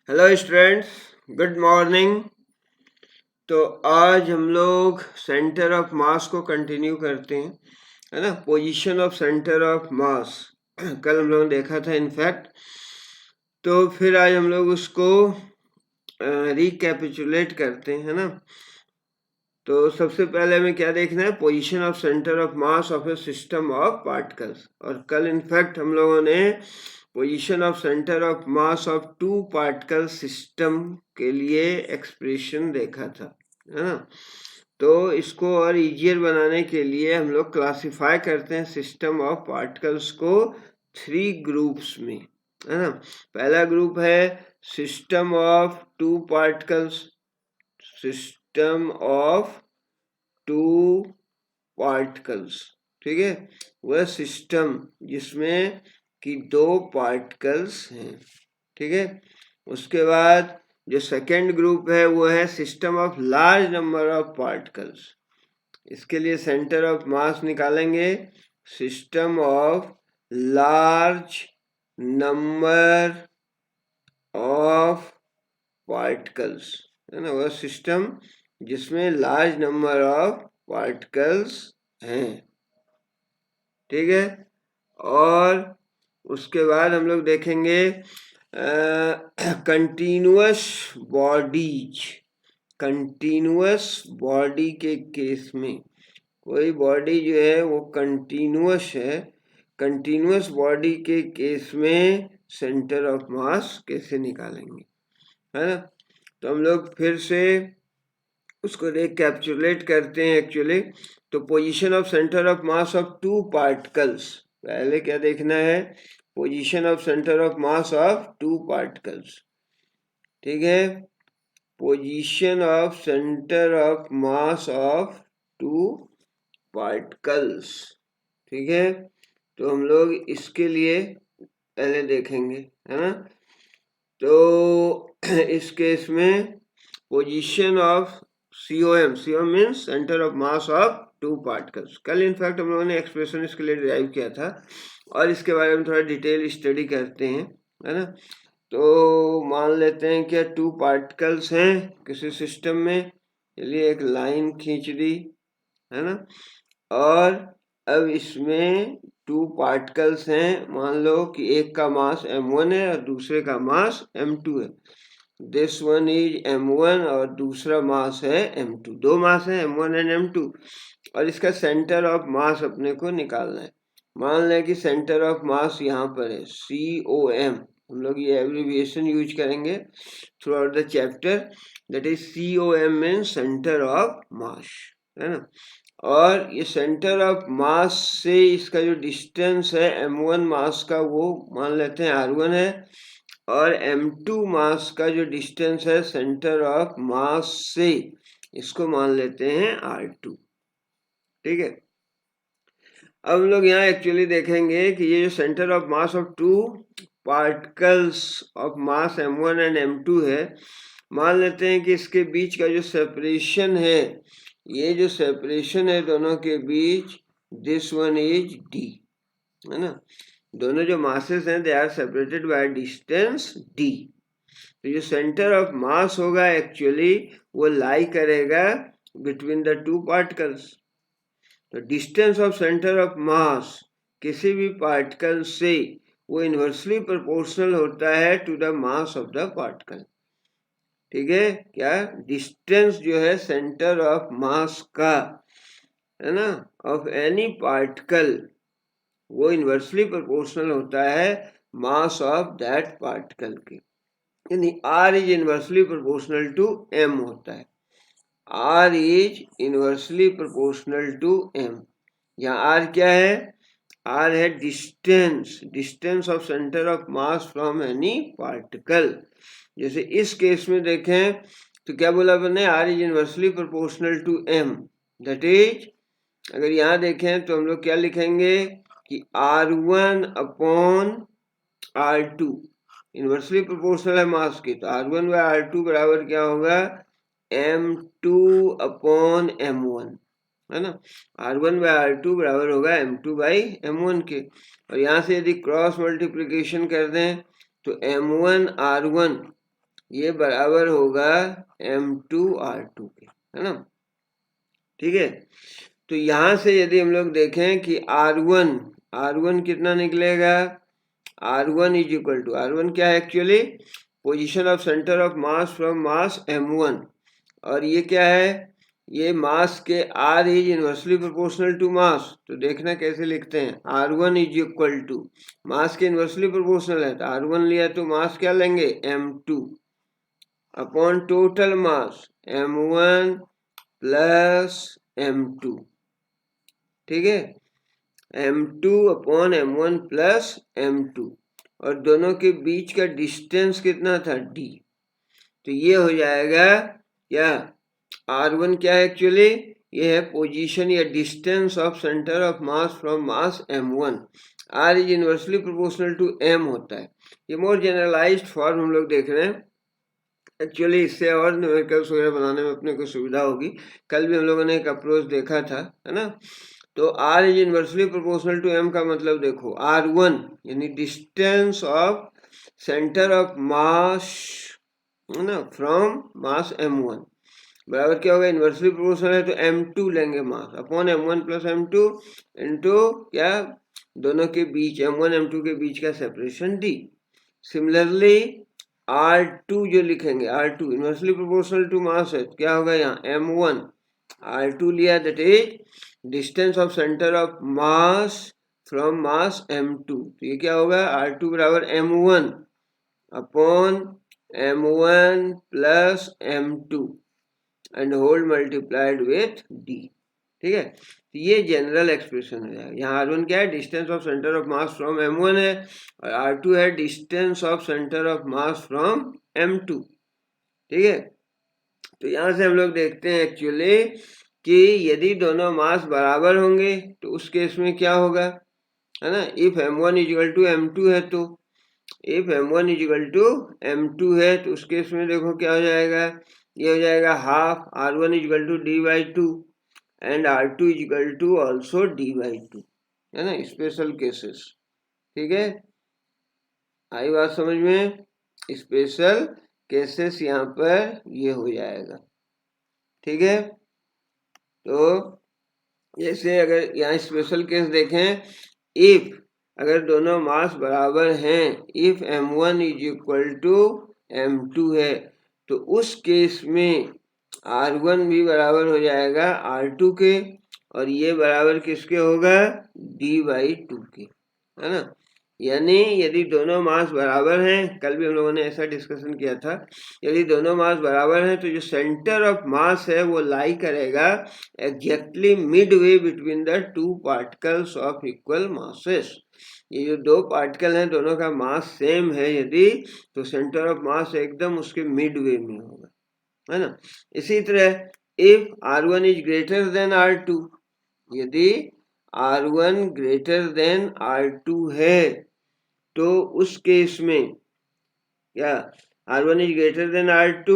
Hello students, good morning. तो आज हम लोग सेंटर ऑफ मास को कंटिन्यू करते हैं, है ना। पोजीशन ऑफ सेंटर ऑफ मास कल हम लोगों ने देखा था इनफैक्ट। तो फिर आज हम लोग उसको रिकैपिचुलेट करते हैं, है ना। तो सबसे पहले हमें क्या देखना है, position of centre of mass of a system of particles. और कल इनफैक्ट हम लोगों ने position of centre of mass of two particle system के लिए एक्सप्रेशन देखा था, है ना। तो इसको और इजियर बनाने के लिए हम लोग क्लासिफाई करते हैं सिस्टम ऑफ पार्टिकल्स को 3 ग्रुप्स में, है ना। पहला ग्रुप है system of two particles, system of two particles, ठीक है। वह सिस्टम जिसमें कि 2 पार्टिकल्स हैं, ठीक है। उसके बाद जो सेकेंड ग्रुप है वो है system of large number of particles. इसके लिए सेंटर ऑफ मास निकालेंगे, system of large number of particles, है ना। वह सिस्टम जिसमें लार्ज नंबर ऑफ पार्टिकल्स हैं, ठीक है। और उसके बाद हम लोग देखेंगे कंटिन्यूअस बॉडीज। कंटिन्यूअस बॉडी के केस में कोई बॉडी जो है वो कंटिन्यूअस है, कंटिन्यूअस बॉडी के केस में सेंटर ऑफ मास कैसे निकालेंगे, है ना। तो हम लोग फिर से उसको रिकैप्चुलेट करते हैं एक्चुअली। तो position of centre of mass of two particles, पहले क्या देखना है, position of centre of mass of two particles, ठीक है। Position of centre of mass of two particles, ठीक है। तो हम लोग इसके लिए पहले देखेंगे, है ना। तो इस केस में position of COM, COM means centre of mass of two particles. कल इनफैक्ट हम लोगों ने एक्सप्रेशन इसके लिए डिराइव किया था और इसके बारे में थोड़ा डिटेल स्टडी करते हैं, है ना। तो मान लेते हैं कि 2 पार्टिकल्स हैं किसी सिस्टम में, चलिए एक लाइन खींच दी, है ना। और अब इसमें 2 पार्टिकल्स हैं, मान लो कि एक का मास m1 है और दूसरे का मास m2 है। दिस वन इज m1 और दूसरा मास है m2, 2 मास है m1 एंड m2। और इसका सेंटर ऑफ मास अपने को निकालना है। मान लें कि सेंटर ऑफ मास यहाँ पर है COM, हम लोग ये एब्रिविएशन यूज करेंगे through out the chapter, that is COM means centre of mass, है ना। और ये सेंटर ऑफ मास से इसका जो डिस्टेंस है m1 मास का वो मान लेते हैं r1 है, और m2 मास का जो डिस्टेंस है सेंटर ऑफ मास से इसको मान लेते हैं r2, ठीक है। अब हम लोग यहाँ एक्चुअली देखेंगे कि ये जो centre of mass of to particles of mass m1 and m2 है, मान लेते हैं कि इसके बीच का जो सेपरेशन है, ये जो सेपरेशन है दोनों के बीच, दिस वन इज d, है ना। दोनों जो मासेस हैं they are separated by distance d। तो जो सेंटर ऑफ मास होगा एक्चुअली वो लाई करेगा बिटवीन द 2 पार्टिकल्स। तो distance of centre of mass किसी भी पार्टिकल से वो इन्वर्सली प्रोपोर्शनल होता है to the mass of the particle, ठीक है। क्या डिस्टेंस जो है सेंटर ऑफ मास का, है ना, ऑफ एनी पार्टिकल, वो इन्वर्सली प्रोपोर्शनल होता है मास ऑफ दैट पार्टिकल के, यानी R is inversely proportional to M होता है। R is inversely proportional to M। यहाँ R क्या है, R है distance, distance of centre of mass from any particle. जैसे इस केस में देखें तो क्या बोला अपने, R is inversely proportional to M, that is अगर यहाँ देखें तो हम लोग क्या लिखेंगे कि R1 upon R2 inversely proportional है मास की, तो R1 बाय R2 बराबर क्या होगा, M2 अपॉन M1, है ना। R1 बाय R2 बराबर होगा M2 बाई M1 के। और यहाँ से यदि क्रॉस मल्टीप्लिकेशन कर दें तो M1 R1 ये बराबर होगा m2r2 के, है ना। ठीक है, तो यहां से यदि हम लोग देखें कि R1 कितना निकलेगा, R1 is equal to, R1 क्या है actually, position of centre of mass from mass m1, और ये क्या है, ये मास के R is inversely proportional to mass. तो देखना कैसे लिखते हैं, R1 इज इक्वल टू, मास के इनवर्सली प्रोपोर्शनल है तो R1 लिया तो मास क्या लेंगे m2 अपॉन टोटल मास m1 प्लस m2। ठीक है, m2 upon m1 plus m2, और दोनों के बीच का डिस्टेंस कितना था d। तो ये हो जाएगा क्या, R1 क्या है एक्चुअली, ये है पोजीशन या distance of centre of mass from mass m1। R is inversely proportional to m होता है। ये मोर जनरलाइज्ड फॉर्म हम लोग देख रहे हैं। एक्चुअली इससे और न्यूमेरिकल्स वगैरह बनाने में अपने को सुविधा होगी। कल भी हम लोगों ने एक अप्रोच देखा था, है ना। तो R is inversely proportional to m का मतलब देखो, R1 यानी distance of centre of mass, है ना, फ्रॉम मास m1 बराबर क्या होगा, इनवर्सली प्रोपोर्शनल है तो m2 लेंगे mass upon m1 plus m2 into क्या, दोनों के बीच m1 m2 के बीच का सेपरेशन d। सिमिलरली R2 जो लिखेंगे, R2 इनवर्सली प्रोपोर्शनल टू मास है, क्या होगा यहाँ m1, R2 लिया that is distance of centre of mass from mass m2, तो ये क्या होगा R2 बराबर m1 upon m1 plus m2 and whole multiplied with d। ठीक है, तो ये जनरल एक्सप्रेशन हो जाएगा। यहाँ R1 क्या है, distance of centre of mass from m1 है, और R2 है distance of centre of mass from m2। ठीक है, तो यहाँ से हम लोग देखते हैं एक्चुअली कि यदि दोनों मास बराबर होंगे तो उस केस में क्या होगा, है ना, if m1 is equal to m2 है, तो if m1 is equal to m2 है तो उस केस में देखो क्या हो जाएगा, ये हो जाएगा half R1 equal to d/2 and R2 equal to also d/2, है ना, स्पेशल केसेस। ठीक है, आई बात समझ में, स्पेशल केसेस यहाँ पर ये हो जाएगा। ठीक है, तो जैसे अगर यहाँ स्पेशल केस देखें, इफ अगर दोनों मास बराबर हैं, if m1 is equal to m2 है, तो उस केस में R1 भी बराबर हो जाएगा R2 के, और ये बराबर किसके होगा, d/2 के, है ना। यानी यदि दोनों मास बराबर हैं, कल भी हम लोगों ने ऐसा डिस्कशन किया था, यदि दोनों मास बराबर हैं तो जो सेंटर ऑफ मास है वो लाई करेगा exactly mid way between the two particles of equal masses. ये जो दो पार्टिकल हैं दोनों का मास सेम है यदि, तो सेंटर ऑफ मास एकदम उसके मिड वे में होगा, है ना। इसी तरह if R1 is greater than R2, यदि R1 ग्रेटर देन R2 है तो उस केस में क्या, R1 is greater than R2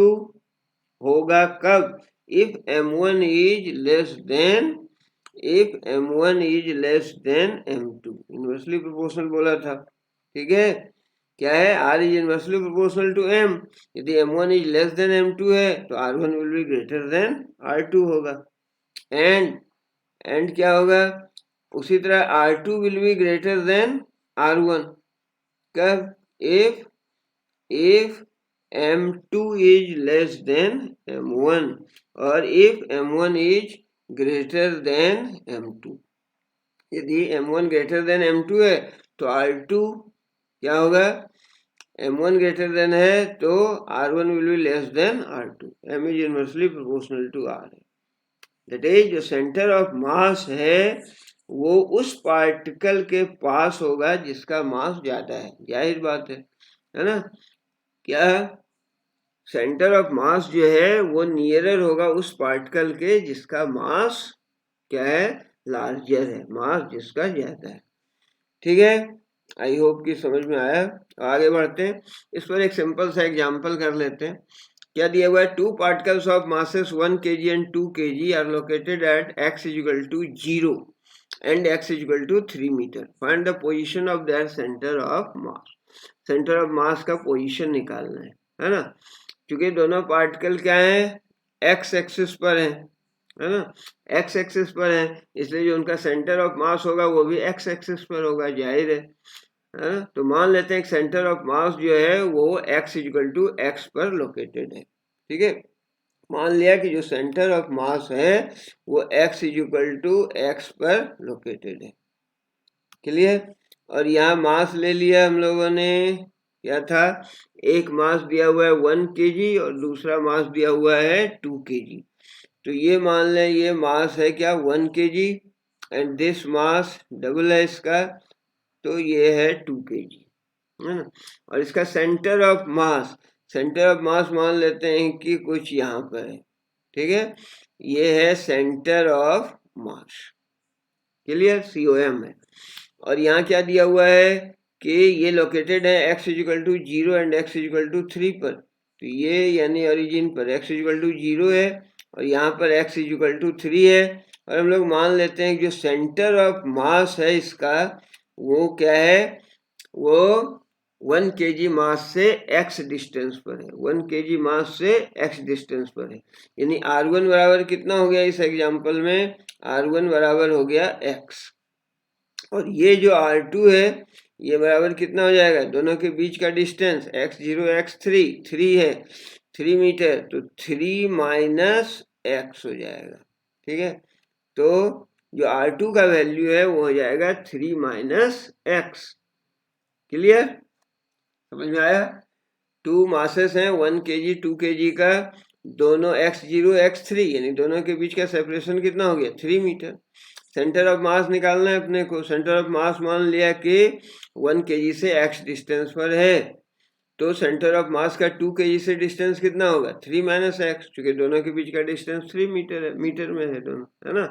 होगा कब, if m1 is less than, if m1 is less than m2, inversely proportional बोला था। ठीक है, क्या है, R is inversely proportional to m, यदि m1 is less than m2 है तो R1 will be greater than R2 होगा। एंड क्या होगा, उसी तरह R2 will be greater than R1 कब, if m2 is less than m1 और if m1 is greater than m2। यदि m1 greater than m2 है तो R2 क्या होगा, m1 greater than है तो R1 will be less than R2, m is inversely proportional to R है। that is जो सेंटर ऑफ मास है वो उस पार्टिकल के पास होगा जिसका मास ज्यादा है, जाहिर बात है ना। क्या, सेंटर ऑफ मास जो है वो नियरर होगा उस पार्टिकल के जिसका मास क्या है, लार्जर है, मास जिसका ज्यादा है। ठीक है, आई होप कि समझ में आया। आगे बढ़ते हैं, इस पर एक सिंपल सा एग्जांपल कर लेते हैं। क्या दिया हुआ है, two particles of masses 1 kg and 2 kg are located at x equal to 0 and x equal to 3 metre. Find the position of their centre of mass. Centre of mass का position निकालना है। है ना, क्योंकि दोनों पार्टिकल क्या है, x axis पर है ना, एक्स एक्सिस पर है, इसलिए जो उनका सेंटर ऑफ मास होगा वो भी एक्स एक्सिस पर होगा, जाहिर है ना। तो मान लेते हैं सेंटर ऑफ मास जो है वो x इक्वल टू एक्स पर लोकेटेड है, ठीक है। मान लिया कि जो सेंटर ऑफ मास है वो x इक्वल टू एक्स पर लोकेटेड है, क्लियर। और यहाँ मास ले लिया हम लोगों ने, क्या था, एक मास दिया हुआ है 1 kg और दूसरा मास दिया हुआ है 2 kg। तो ये मान लें ये मास है क्या 1 kg and this mass double है इसका, तो ये है 2 kg, है ना। और इसका सेंटर ऑफ मास मान लेते हैं कि कुछ यहाँ पर है, ठीक है, ये है centre of mass, clear, COM है। और यहाँ क्या दिया हुआ है कि ये लोकेटेड है x equal to 0 and x equal to 3 पर, तो ये यानी ओरिजिन पर x इक्वल टू 0 है और यहाँ पर x इक्वल टू 3 है। और हम लोग मान लेते हैं कि जो सेंटर ऑफ मास है इसका वो क्या है, वो 1 kg मास से x डिस्टेंस पर है, 1 kg मास से x डिस्टेंस पर है, यानी R1 बराबर कितना हो गया इस एग्जाम्पल में, R1 बराबर हो गया x। और ये जो R2 है ये बराबर कितना हो जाएगा, दोनों के बीच का डिस्टेंस x0 x3 3 है, 3 मीटर, तो 3 माइनस x हो जाएगा, ठीक है। तो जो R2 का वैल्यू है वो हो जाएगा 3 माइनस x, क्लियर, समझ में आया। 2 मासेस हैं 1 kg 2 kg का, दोनों x0 x3 यानी दोनों के बीच का सेपरेशन कितना हो गया 3 मीटर। सेंटर ऑफ मास निकालना है अपने को, सेंटर ऑफ मास मान लिया कि 1 kg से x डिस्टेंस पर है, तो सेंटर ऑफ मास का 2 kg से डिस्टेंस कितना होगा 3 माइनस एक्स, क्योंकि दोनों के बीच का डिस्टेंस 3 मीटर है, मीटर में है दोनों, है ना।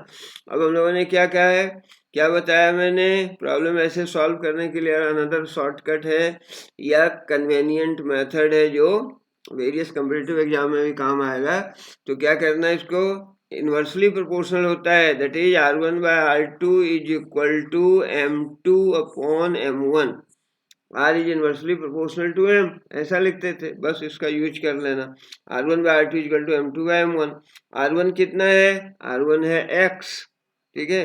अब हम लोगों ने क्या कहा है, क्या बताया मैंने, प्रॉब्लम ऐसे सॉल्व करने के लिए अनदर शॉर्टकट है या कन्वेनियंट मेथड है जो वेरियस कम्पिटिटिव एग्जाम में भी काम आएगा। तो क्या करना है, इसको इन्वर्सली प्रोपोर्शनल होता है, that is R1 by R2 is equal to M2 upon M1, R is inversely proportional to M, ऐसा लिखते थे, बस इसका यूज कर लेना। R1 by R2 equal to M2 by M1, R1 कितना है, R1 है x, ठीक है,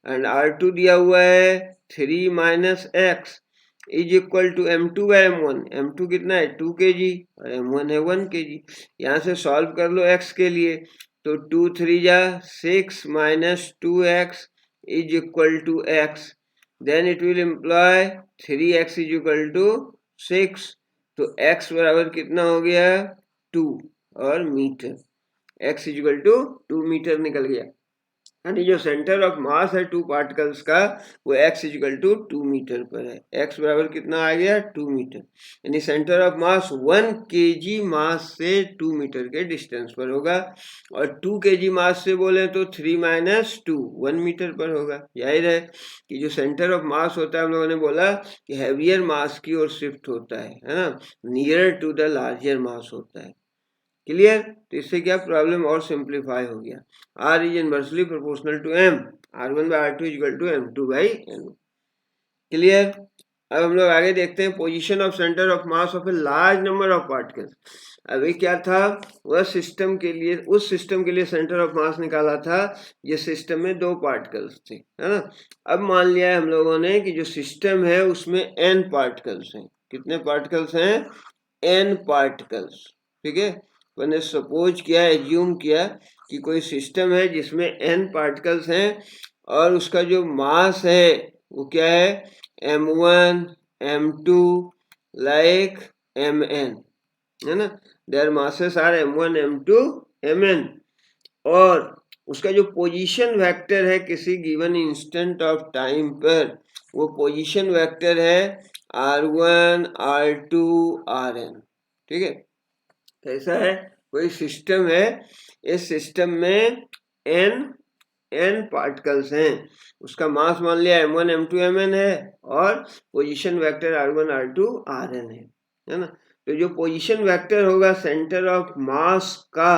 एंड R2 दिया हुआ है 3 minus x is equal to M2 by M1, M2 कितना है 2 kg और M1 है 1 kg। यहाँ से सॉल्व कर लो x के लिए, तो 2 3 जा 6 minus 2x is equal to x, then it will imply 3x is equal to 6, तो x बराबर कितना हो गया 2 और metre, x is equal to 2 metre निकल गया, यानी जो सेंटर ऑफ मास है 2 पार्टिकल्स का वो x is equal to 2 metre पर है, x बराबर कितना आ गया 2 मीटर, यानी सेंटर ऑफ मास 1 kg मास से 2 मीटर के डिस्टेंस पर होगा, और 2 kg मास से बोले तो 3 माइनस 2 1 मीटर पर होगा। जाहिर है कि जो सेंटर ऑफ मास होता है हम लोगों ने बोला कि हैवियर मास की ओर शिफ्ट होता है ना, नियर टू द लार्जर मास होता है, क्लियर। तो इससे क्या प्रॉब्लम और सिंप्लीफाई हो गया, R is inversely proportional to M, R1 by R2 equal to M2 by M, clear. अब हम लोग आगे देखते हैं position of centre of mass of a large number of particles. अभी क्या था, वह सिस्टम के लिए, उस सिस्टम के लिए सेंटर ऑफ मास निकाला था जिस सिस्टम में 2 पार्टिकल्स थे, है ना। अब मान लिया है हम लोगों ने कि जो सिस्टम है उसमें n पार्टिकल्स हैं, कितने पार्टिकल्स हैं n पार्टिकल्स, ठीक है। मैंने सपोज किया, एज्यूम किया कि कोई सिस्टम है जिसमें n पार्टिकल्स हैं और उसका जो मास है वो क्या है M1 M2 लाइक Mn, है ना, there masses are M1 M2 Mn, और उसका जो पोजीशन वेक्टर है किसी गिवन इंस्टेंट ऑफ टाइम पर वो पोजीशन वेक्टर है R1 R2 Rn, ठीक है। कैसा है, कोई सिस्टम है, इस सिस्टम में n पार्टिकल्स हैं, उसका मास मान लिया M1 M2 Mn है और position vector R1 R2 Rn है ना। तो जो पोजीशन वेक्टर होगा सेंटर ऑफ मास का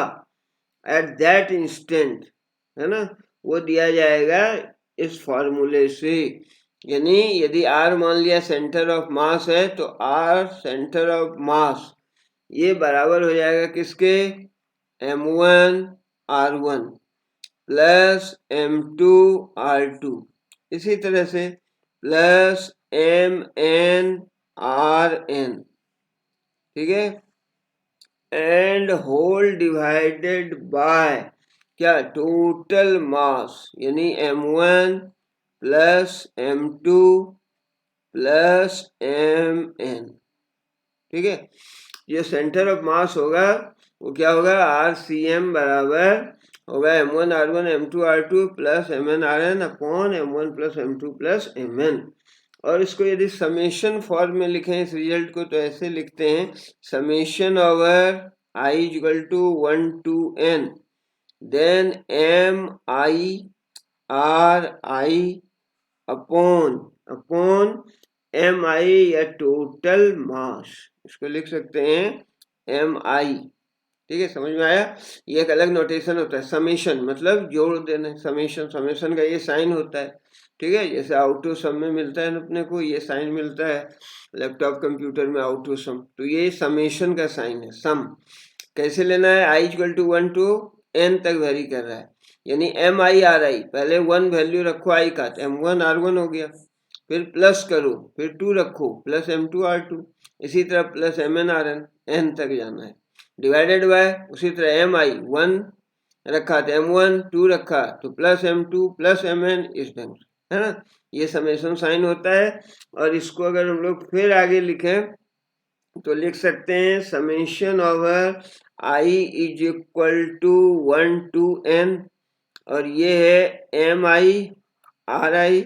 एट दैट इंस्टेंट, है ना, वो दिया जाएगा इस फॉर्मूले से, यानी यदि R मान लिया सेंटर ऑफ मास है तो R सेंटर ऑफ मास ये बराबर हो जाएगा किसके, m1 r1 plus m2 r2, इसी तरह से प्लस mn rn, ठीक है, एंड होल डिवाइडेड बाय क्या, टोटल मास, यानी m1 plus m2 plus mn, ठीक है। ये सेंटर ऑफ मास होगा वो क्या होगा, RCM बराबर होगा m1 r1 m2 r2 plus mn rn upon m1 plus m2 plus mn। और इसको यदि समेशन फॉर्म में लिखें इस रिजल्ट को तो ऐसे लिखते हैं, summation over i equal to 1 to n then m i r i upon m i या टोटल मास, इसको लिख सकते हैं एम आई, ठीक है, समझ में आया। ये एक अलग नोटेशन होता है, समेशन मतलब जोड़ देना, समेशन का ये साइन होता है, ठीक है, जैसे आउटो सम में मिलता है ना अपने को, ये साइन मिलता है लैपटॉप कंप्यूटर में आउटो सम, तो ये समेशन का साइन है। सम कैसे लेना है, I equal to 1 to n तक वेरी कर रहा है, यानी एम आई आर आई, पहले 1 वैल्यू रखो आई का, तो m1 r1 हो गया, फिर प्लस करो, फिर 2 रखो प्लस m2 r2, इसी तरह प्लस mn rn, n तक जाना है, डिवाइडेड बाय उसी तरह एम आई 1 रखा तो m1 2 रखा तो प्लस m2 प्लस mn, इस ढंग से, है ना, ये समेशन साइन होता है। और इसको अगर हम लोग फिर आगे लिखें तो लिख सकते हैं summation over i is equal to 1 to n, और ये है एम आई आर आई,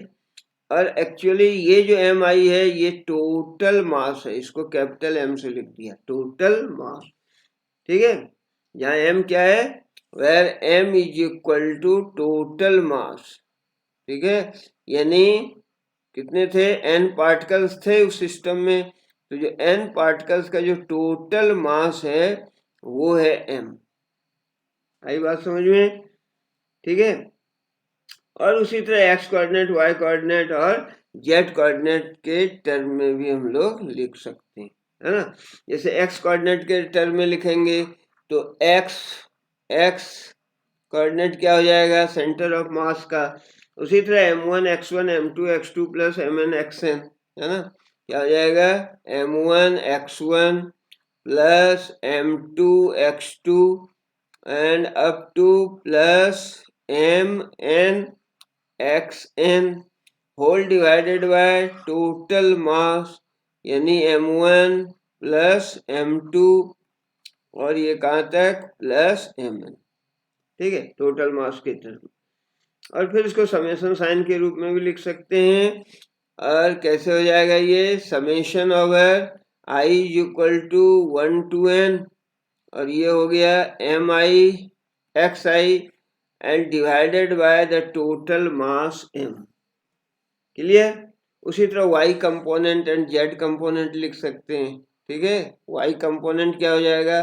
और एक्चुअली ये जो एम आई है ये टोटल मास है, इसको कैपिटल एम से लिख दिया, टोटल मास, ठीक है, यहाँ एम क्या है, where m is equal to total mass, ठीक है, यानी कितने थे, एन पार्टिकल्स थे उस सिस्टम में, तो जो एन पार्टिकल्स का जो टोटल मास है वो है एम, आई बात समझ में, ठीक है। और उसी तरह एक्स कोऑर्डिनेट, वाई कोऑर्डिनेट और जेड कोऑर्डिनेट के टर्म में भी हम लोग लिख सकते हैं, है ना। जैसे एक्स कोऑर्डिनेट के टर्म में लिखेंगे तो एक्स कोऑर्डिनेट क्या हो जाएगा, सेंटर ऑफ मास का, उसी तरह m1 x1 m2 x2 plus mn xn, है ना, क्या हो जाएगा, m1 x1 plus m2 x2 and up to plus mn xn whole divided by total mass, यानी m1 प्लस m2 और ये कहाँ तक प्लस mn, ठीक है, टोटल मास के टर्म। और फिर इसको समेशन साइन के रूप में भी लिख सकते हैं, और कैसे हो जाएगा ये, summation over i is equal to 1 to n, और ये हो गया m i x i and divided by the total mass m, clear. उसी तरह y कंपोनेंट एंड z कंपोनेंट लिख सकते हैं, ठीक है, y कंपोनेंट क्या हो जाएगा,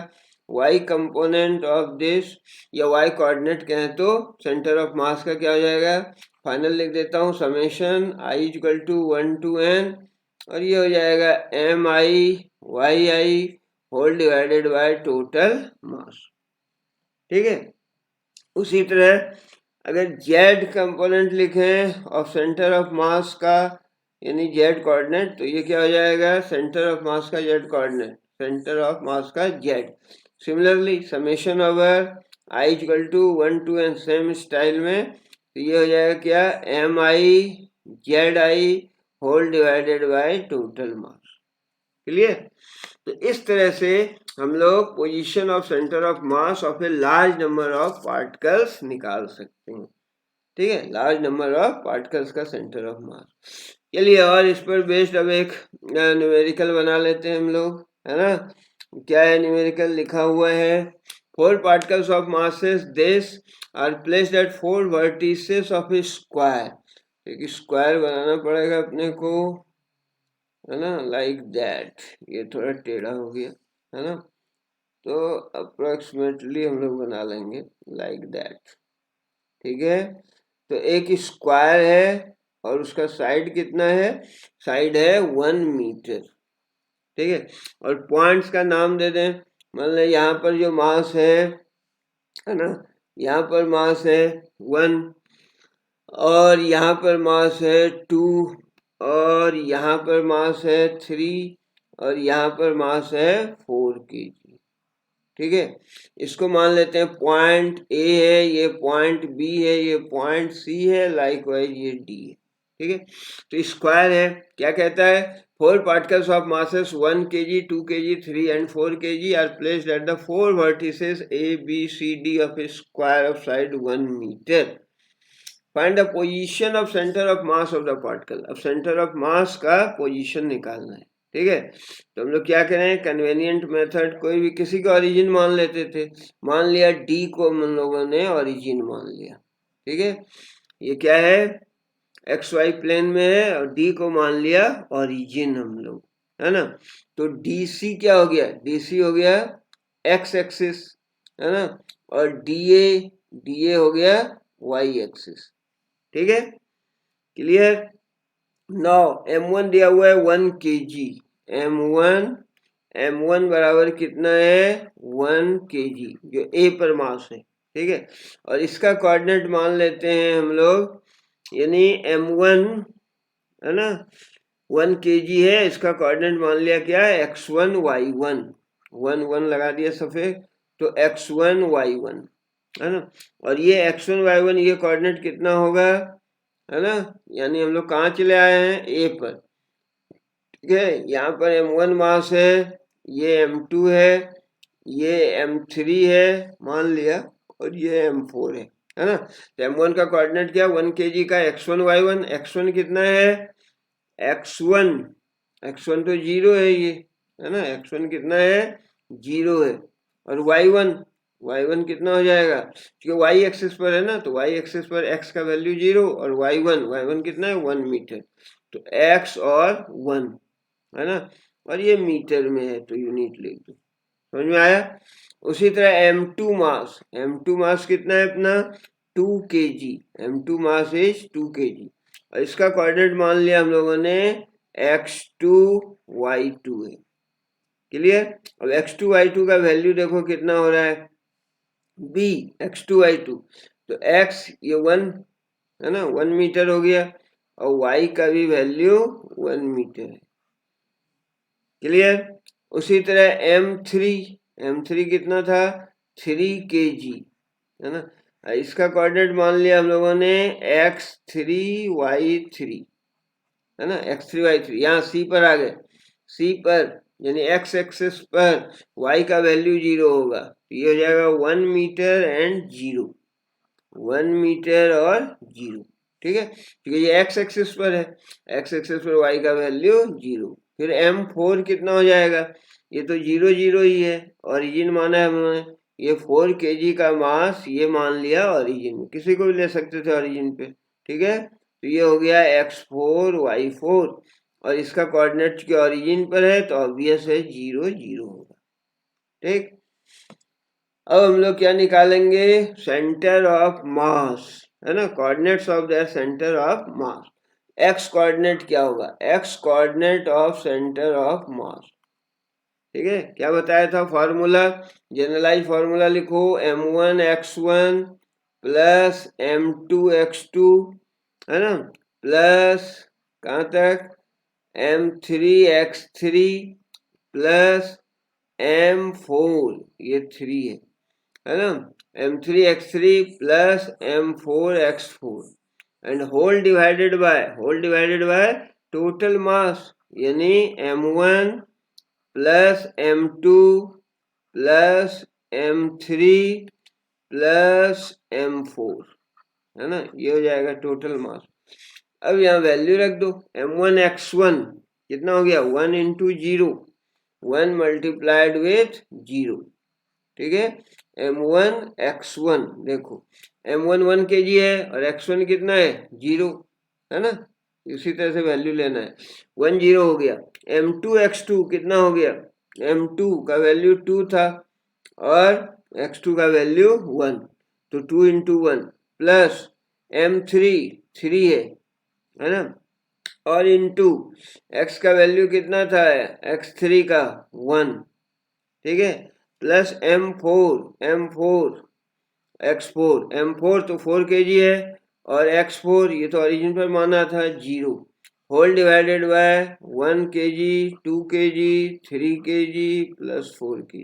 y कंपोनेंट ऑफ दिस, या y कोऑर्डिनेट कहें तो सेंटर ऑफ मास का क्या हो जाएगा, फाइनल लिख देता हूँ, summation i equal to 1 to n, और ये हो जाएगा m i y i whole divided by total mass, ठीक है। उसी तरह अगर z कंपोनेंट लिखें ऑफ सेंटर ऑफ मास का, यानी z कोऑर्डिनेट, तो ये क्या हो जाएगा, सेंटर ऑफ मास का z coordinate, centre of mass का z। Similarly summation over i equal to 1 to n, same style में, तो ये हो जाएगा क्या, m i z i whole divided by total mass, clear. तो इस तरह से हम लोग position of centre of mass of a large number of particles निकाल सकते हैं, ठीक है, लार्ज नंबर ऑफ पार्टिकल्स का सेंटर ऑफ मास। चलिए और इस पर बेस्ड अब एक न्यूमेरिकल बना लेते हैं हम लोग, है ना। क्या है न्यूमेरिकल, लिखा हुआ है 4 particles of masses this are placed at 4 vertices of a square, एक स्क्वायर बनाना पड़ेगा अपने को, है ना, लाइक दैट, ये थोड़ा टेढ़ा हो गया, है ना, तो अप्रोक्सीमेटली हम लोग बना लेंगे लाइक दैट, ठीक है। तो एक स्क्वायर है और उसका साइड कितना है, साइड है 1 मीटर, ठीक है, और पॉइंट्स का नाम दे दें, मतलब यहाँ पर जो मास है ना, यहाँ पर मास है 1 और यहाँ पर मास है 2 और यहाँ पर मास है 3 और यहाँ पर मास है 4 kg। ठीक है, इसको मान लेते हैं पॉइंट ए है, ये पॉइंट बी है, ये पॉइंट सी है, लाइकवाइज ये डी है। ठीक है, तो स्क्वायर है, क्या कहता है, 4 particles of masses 1 kg, 2 kg, 3 and 4 kg are placed at the 4 vertices A, B, C, D of a square of side 1 meter. Find the position of center of mass of the particle. अब center of mass का position निकालना है। ठीक है, तो हम लोग क्या करें, कन्वेनियंट मेथड, कोई भी किसी का ओरिजिन मान लेते थे, मान लिया डी को हम लोगों ने ओरिजिन मान लिया। ठीक है, ये क्या है, एक्स वाई प्लेन में है और डी को मान लिया ओरिजिन हम लोग, है ना। तो डी सी क्या हो गया, डी सी हो गया एक्स एक्सिस, है ना, और डी ए हो गया वाई एक्सिस। ठीक है, क्लियर। नाउ m1 दिया हुआ है 1 kg, m1 बराबर कितना है 1 kg, जो ए पर मास है। ठीक है, और इसका कोऑर्डिनेट मान लेते हैं हम लोग, यानी m1 है ना 1 kg है, इसका कोऑर्डिनेट मान लिया क्या है x1 y1, 1 1 लगा दिया सफेद, तो x1 y1 है ना, और ये x1 y1 ये कोऑर्डिनेट कितना होगा, है ना, यानी हम लोग कहाँ चले आए हैं ए पर। ठीक है, यहाँ पर m1 मास है, ये m2 है, ये m3 है मान लिया, और ये m4 है ना। तो m1 का कोऑर्डिनेट क्या 1 kg का x1 y1, x1 कितना है x1 तो 0 है ये, है ना, x1 कितना है 0 है, और y1 कितना हो जाएगा, क्योंकि y एक्सिस पर है ना, तो y एक्सिस पर x का वैल्यू 0 और y1 कितना है 1 मीटर, तो x और 1 है ना, और ये मीटर में है तो यूनिट लिख दो। समझ में आया। उसी तरह m2 मास कितना है अपना 2 kg, m2 mass is 2 kg, और इसका कोऑर्डिनेट मान लिया हम लोगों ने x2 y2 है। क्लियर। अब x2 y2 का वैल्यू देखो कितना हो रहा है b x2 y2, तो x ये 1 है ना 1 मीटर हो गया, और y का भी वैल्यू 1 मीटर है। क्लियर। उसी तरह m3 कितना था 3 kg, है ना, इसका कोऑर्डिनेट मान लिया हम लोगों ने x3 y3, है ना, x3 y3, यहाँ सी पर आ गए, सी पर यानी एक्स एक्सिस पर y का वैल्यू 0 होगा, तो ये हो जाएगा 1 मीटर एंड 0, 1 मीटर और 0। ठीक है, क्योंकि ये एक्स एक्सिस पर है, एक्स एक्सिस पर y का वैल्यू 0। फिर m4 कितना हो जाएगा, ये तो 0 0 ही है, ओरिजिन माना है हमने, ये 4 kg का मास ये मान लिया ओरिजिन में, किसी को भी ले सकते थे ओरिजिन पे। ठीक है, तो ये हो गया x4 y4, और इसका कोऑर्डिनेट के ओरिजिन पर है तो ऑब्वियस है 0 0 होगा। ठीक, अब हम लोग क्या निकालेंगे, सेंटर ऑफ मास, है ना, coordinates of the centre of mass. X coordinate क्या होगा, x coordinate of centre of मास। ठीक है, क्या बताया था फॉर्मूला, जनरलाइज फॉर्मूला लिखो, m1 x1 plus m2 x2, है ना, प्लस कहाँ तक m3 x3 प्लस m4, ये 3 है ना, m3 x3 plus m4 x4, and whole divided by total mass, यानी m1 plus m2 plus m3 plus m4, है ना, ये हो जाएगा टोटल मास। अब यहाँ वैल्यू रख दो, m1 x1 कितना हो गया 1 इंटू 0, 1 मल्टीप्लाइड विथ 0। ठीक है, m1 x1 देखो m1 1 kg है और x1 कितना है 0, है ना, इसी तरह से वैल्यू लेना है, 1 0 हो गया। m2 x2 कितना हो गया, m2 का वैल्यू 2 था और x2 का वैल्यू 1, तो 2 इंटू 1 प्लस m3 3 है ना, और इंटू x का वैल्यू कितना था x3 का 1, ठीक है, प्लस m4 x4 m4 तो 4 kg है और x4 ये तो ओरिजिन पर माना था 0 whole divided by 1 kg 2 kg 3 kg plus 4 kg।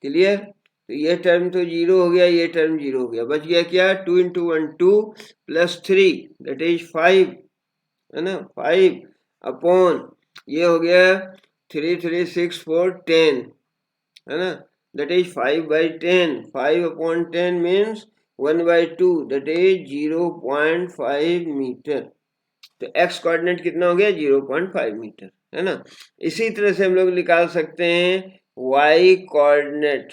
Clear? तो ये टर्म तो 0 हो गया, ये टर्म 0 हो गया, बच गया क्या 2 इंटू 1 2 प्लस 3 दैट इज 5 है ना 5 अपॉन ये हो गया 3 3 6 4 10 है ना that is 5 by 10 5 upon 10 means 1 by 2 that is 0.5 metre. तो x कोऑर्डिनेट कितना हो गया 0.5 मीटर है ना। इसी तरह से हम लोग निकाल सकते हैं y coordinate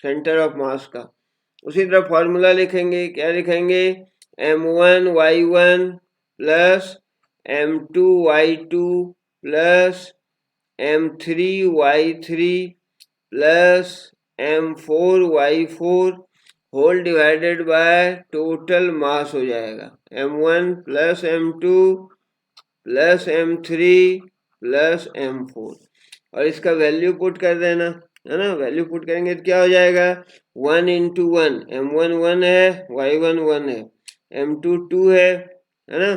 centre of mass का। उसी तरह फॉर्मूला लिखेंगे, क्या लिखेंगे m1 y1 plus m2 y2 plus m3 y3 plus m4y4 whole divided by total mass हो जाएगा m1 plus m2 plus m3 plus m4 और इसका वैल्यू पुट कर देना है ना। वैल्यू पुट करेंगे तो क्या हो जाएगा 1 इंटू 1 m1 1 है y1 1 है m2 2 है ना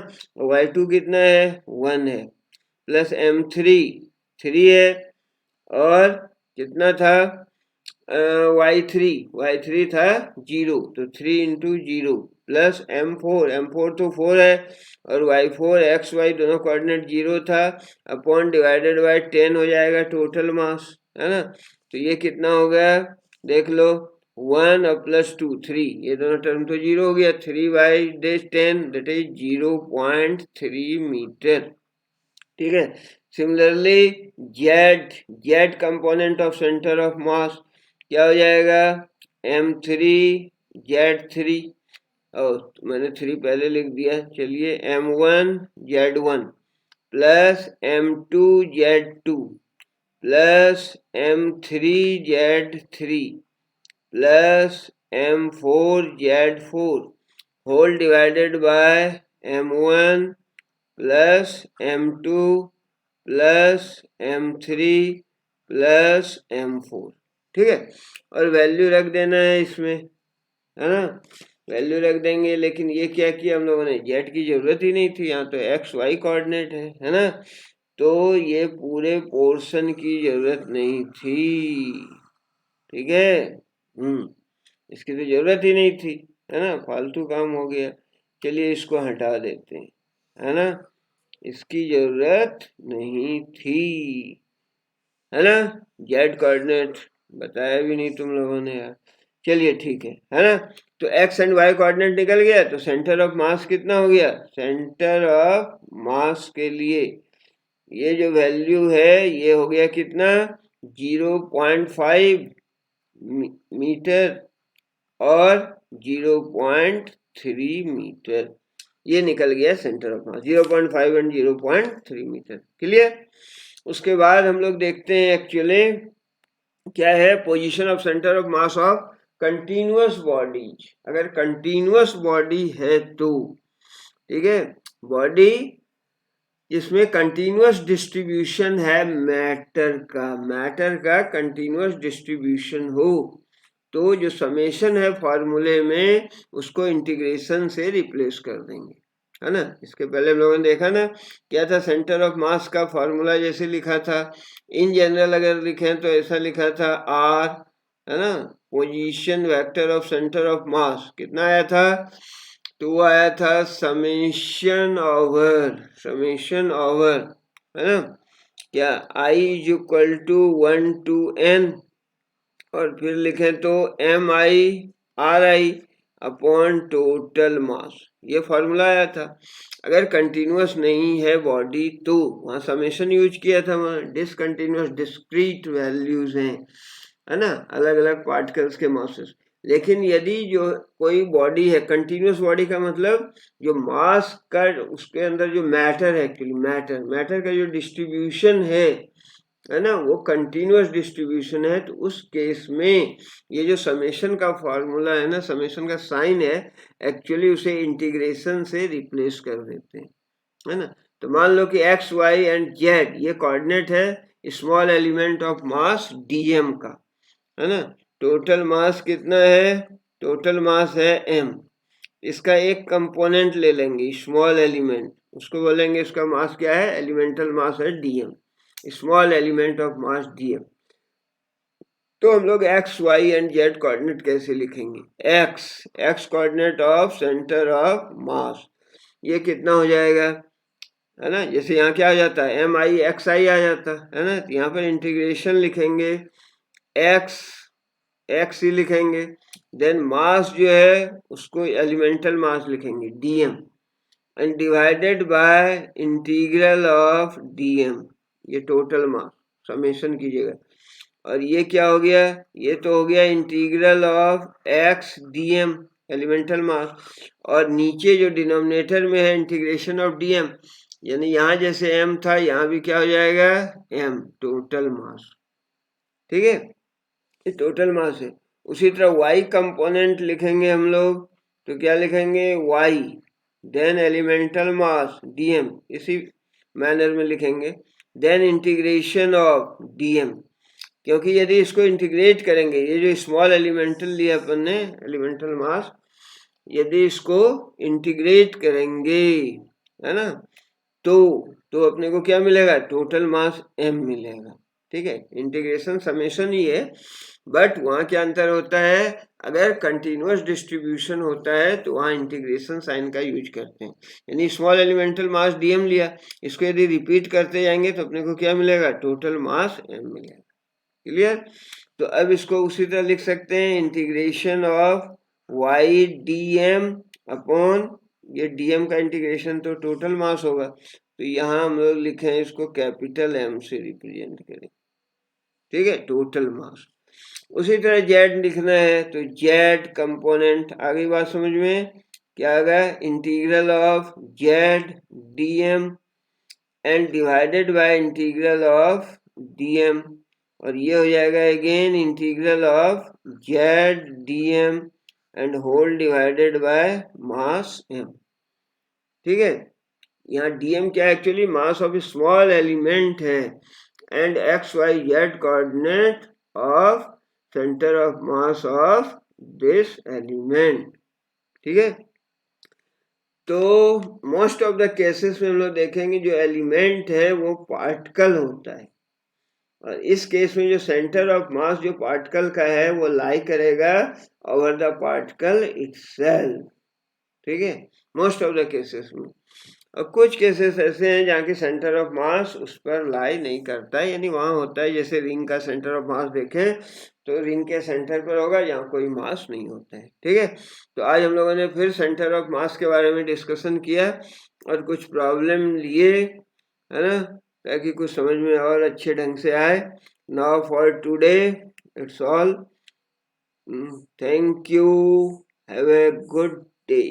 y2 कितना है 1 है प्लस m3 3 है और कितना था y3 था 0 तो 3 इंटू 0 प्लस m4 तो 4 है और y4 x y दोनों कोऑर्डिनेट 0 था अपॉन डिवाइडेड बाय 10 हो जाएगा टोटल मास है ना। तो ये कितना हो गया देख लो 1 और प्लस 2 3 ये दोनों टर्म तो 0 हो गया 3 बाई 10 दैट इज 0.3 मीटर। ठीक है। Similarly Z component of centre of मास क्या हो जाएगा m3 z3 और मैंने 3 पहले लिख दिया, चलिए m1 z1 plus m2 z2 plus m3 z3 plus m4 z4 whole divided by m1 plus m2 plus m3 plus m4। ठीक है। और वैल्यू रख देना है इसमें है ना, वैल्यू रख देंगे। लेकिन ये क्या किया हम लोगों ने, जेड की जरूरत ही नहीं थी, यहाँ तो एक्स वाई कोऑर्डिनेट है ना, तो ये पूरे पोर्शन की जरूरत नहीं थी। ठीक है। इसकी तो जरूरत ही नहीं थी है ना, फालतू काम हो गया। चलिए इसको हटा देते हैं है ना, इसकी जरूरत नहीं थी है ना। जेड कोऑर्डिनेट बताया भी नहीं तुम लोगों ने यार। चलिए ठीक है ना। तो एक्स एंड वाई कोऑर्डिनेट निकल गया, तो सेंटर ऑफ मास कितना हो गया, सेंटर ऑफ मास के लिए ये जो वैल्यू है ये हो गया कितना 0.5 मीटर और 0.3 मीटर, ये निकल गया centre of mass 0.5 and 0.3 metre. Clear. उसके बाद हम लोग देखते हैं एक्चुअली क्या है position of centre of mass of continuous bodies. अगर कंटिन्यूअस बॉडी है तो ठीक है, बॉडी जिसमें कंटिन्यूअस डिस्ट्रीब्यूशन है मैटर का कंटिन्यूअस डिस्ट्रीब्यूशन हो, तो जो समेशन है फॉर्मूले में उसको इंटीग्रेशन से रिप्लेस कर देंगे है ना। इसके पहले हम लोगों ने देखा ना क्या था, सेंटर ऑफ मास का फॉर्मूला जैसे लिखा था, इन जनरल अगर लिखें तो ऐसा लिखा था आर है ना, position vector of centre of मास कितना आया था, तो वो आया था समेशन ओवर है ना, क्या i is equal to 1 to n और फिर लिखें तो m i r i upon total mass, ये फॉर्मूला आया था। अगर कंटिन्यूअस नहीं है बॉडी तो वहाँ समेशन यूज किया था, वहाँ डिसकंटिन्यूअस डिस्क्रीट वैल्यूज हैं है ना, अलग अलग पार्टिकल्स के मासेस। लेकिन यदि जो कोई बॉडी है कंटिन्यूअस बॉडी का मतलब जो मास का उसके अंदर जो मैटर है, एक्चुअली मैटर का जो डिस्ट्रीब्यूशन है ना, वो कंटिन्यूअस डिस्ट्रीब्यूशन है, तो उस केस में ये जो समेशन का फॉर्मूला है ना, समेशन का साइन है, एक्चुअली उसे इंटीग्रेशन से रिप्लेस कर देते हैं है ना। तो मान लो कि एक्स वाई एंड जेड ये कोऑर्डिनेट है small element of mass DM का है ना। टोटल मास कितना है, टोटल मास है m, इसका एक कंपोनेंट ले लेंगे स्मॉल एलिमेंट, उसको बोलेंगे इसका मास क्या है, एलिमेंटल मास है dm, small element of mass dm। तो हम लोग x y and z coordinate कैसे लिखेंगे, x coordinate of centre of mass, ये कितना हो जाएगा, है ना। जैसे यहाँ क्या आ जाता है, एम आई एक्स आई आ जाता है ना, तो यहाँ पर इंटीग्रेशन लिखेंगे एक्स, एक्स ही लिखेंगे, देन मास जो है उसको एलिमेंटल मास लिखेंगे DM, and divided by integral of DM, ये टोटल मास समेशन कीजिएगा। और ये क्या हो गया, ये तो हो गया integral of x dm elemental mass, और नीचे जो डिनोमिनेटर में है इंटीग्रेशन ऑफ डीएम, यानी यहाँ जैसे m था यहाँ भी क्या हो जाएगा m, टोटल मास। ठीक है, ये टोटल मास है। उसी तरह y कंपोनेंट लिखेंगे हम लोग, तो क्या लिखेंगे y, देन एलिमेंटल मास dm, इसी मैनर में लिखेंगे, देन इंटीग्रेशन ऑफ dm, क्योंकि यदि इसको इंटीग्रेट करेंगे, ये जो स्मॉल एलिमेंटल लिया अपन ने एलिमेंटल मास, यदि इसको इंटीग्रेट करेंगे, है ना, तो अपने को क्या मिलेगा, टोटल मास m मिलेगा। ठीक है, इंटीग्रेशन समेशन ही है, बट वहाँ क्या अंतर होता है, अगर कंटिन्यूअस डिस्ट्रीब्यूशन होता है तो वहाँ इंटीग्रेशन साइन का यूज करते हैं, यानी स्मॉल एलिमेंटल मास dm लिया, इसको यदि रिपीट करते जाएंगे तो अपने को क्या मिलेगा, टोटल मास m मिलेगा। क्लियर, तो अब इसको उसी तरह लिख सकते हैं, integration of y dm upon ये dm का इंटीग्रेशन तो टोटल मास होगा, तो यहाँ हम लोग लिखे हैं इसको कैपिटल M से रिप्रेजेंट करें। ठीक है, टोटल मास। उसी तरह z लिखना है, तो z कंपोनेंट, आगे बात समझ में क्या आ गया, integral of z dm and divided by integral of dm, और ये हो जाएगा again integral of z dm and whole divided by mass m। ठीक है, यहाँ dm क्या actually mass of small element है, and x y z coordinate of centre of mass of this element. ठीक है, तो मोस्ट ऑफ द केसेस में हम लोग देखेंगे जो एलिमेंट है वो पार्टिकल होता है, और इस केस में जो सेंटर ऑफ मास जो पार्टिकल का है वो लाई करेगा ओवर द पार्टिकल इटसेल्फ। ठीक है, मोस्ट ऑफ द केसेस में, और कुछ केसेस ऐसे हैं जहाँ की सेंटर ऑफ मास उस पर लाई नहीं करता है, यानी वहाँ होता है, जैसे रिंग का सेंटर ऑफ मास देखें तो रिंग के सेंटर पर होगा, यहाँ कोई मास नहीं होता है। ठीक है, तो आज हम लोगों ने फिर सेंटर ऑफ मास के बारे में डिस्कशन किया और कुछ प्रॉब्लम लिए, है ना, ताकि कुछ समझ में और अच्छे ढंग से आए। Now for today it's all, thank you, have a good day.